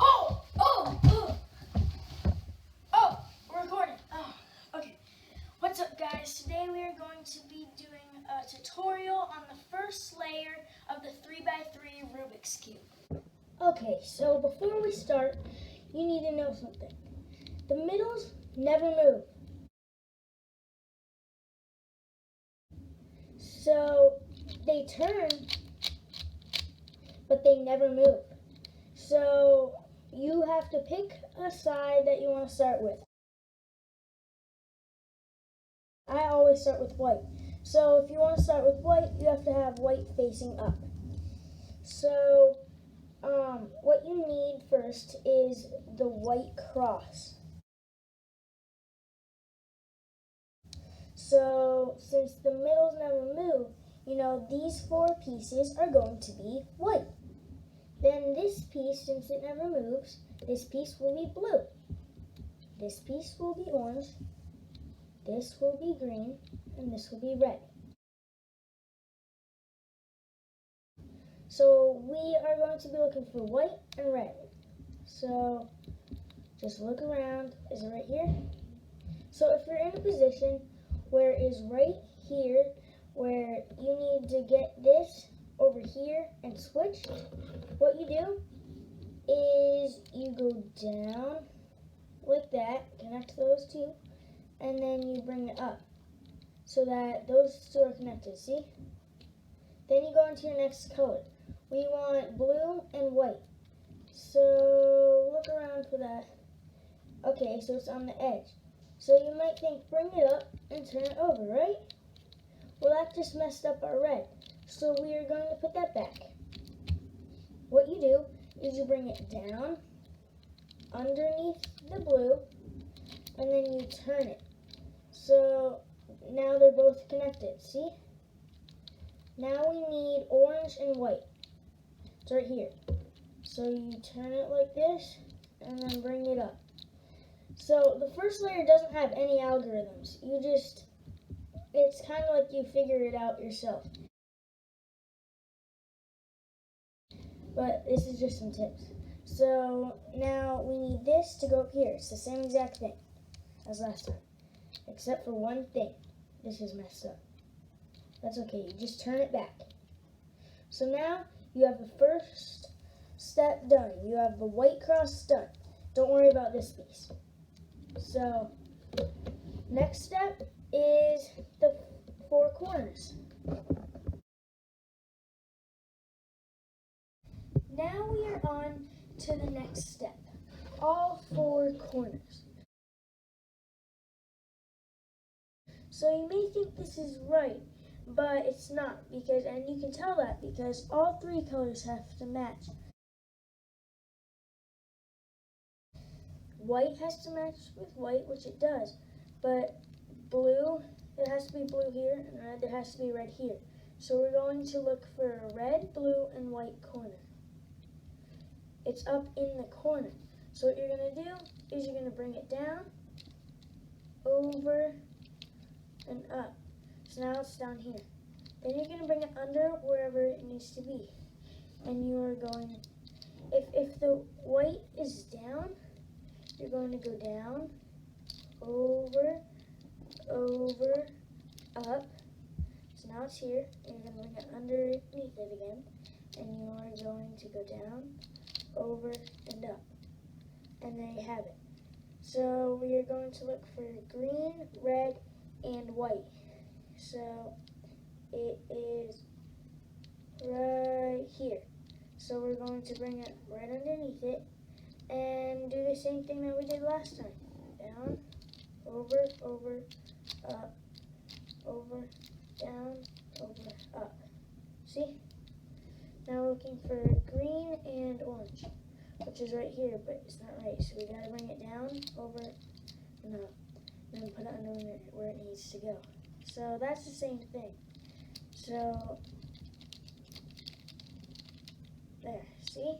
Oh, we're recording. Oh, okay. What's up, guys? Today we are going to be doing a tutorial on the first layer of the 3x3 Rubik's Cube. Okay, so before we start, you need to know something. The middles never move. So they turn, but they never move. So you have to pick a side that you want to start with. I always start with white. So if you want to start with white, you have to have white facing up. So what you need first is the white cross. So since the middles never move, these four pieces are going to be white. Then this piece, since it never moves, this piece will be blue. This piece will be orange. This will be green, and this will be red. So we are going to be looking for white and red. So just look around. Is it right here? So if you're in a position where it is right here, where you need to get this over here and switch, what you do is you go down like that, connect those two, and then you bring it up so that those two are connected, see? Then you go into your next color. We want blue and white. So look around for that. Okay, so it's on the edge. So you might think, bring it up and turn it over, right? Well, that just messed up our red. So we are going to put that back. What you do is you bring it down underneath the blue, and then you turn it. So now they're both connected, see? Now we need orange and white. It's right here. So you turn it like this, and then bring it up. So the first layer doesn't have any algorithms. It's kind of like you figure it out yourself. But this is just some tips. So now we need this to go up here. It's the same exact thing as last time, except for one thing. This is messed up. That's okay, you just turn it back. So now you have the first step done. You have the white cross done. Don't worry about this piece. So next step is the four corners. Now we are on to the next step, all four corners. So you may think this is right, but it's not, and you can tell that because all three colors have to match. White has to match with white, which it does, but blue, there has to be blue here, and red, there has to be red here. So we're going to look for a red, blue, and white corner. It's up in the corner. So what you're going to do is you're going to bring it down, over, and up. So now it's down here. Then you're going to bring it under wherever it needs to be. And you are going, if the white is down, you're going to go down, over, over, up. So now it's here, and you're going to bring it underneath it again. And you are going to go down, over, and up. And there you have it. So we are going to look for green, red, and white. So it is right here. So we're going to bring it right underneath it and do the same thing that we did last time. Down, over, over, up, over, down, over, up. See? Now we're looking for green and orange, which is right here, but it's not right. So we gotta bring it down, over, and up. And then put it under where it needs to go. So that's the same thing. So, there, see?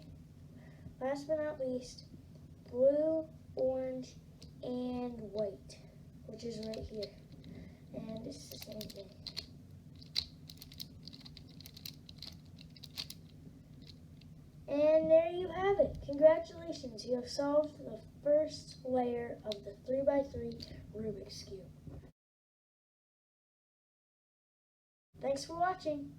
Last but not least, blue, orange, and white, which is right here. And it's the same thing. And there you have it. Congratulations, you have solved the first layer of the 3x3 Rubik's Cube. Thanks for watching.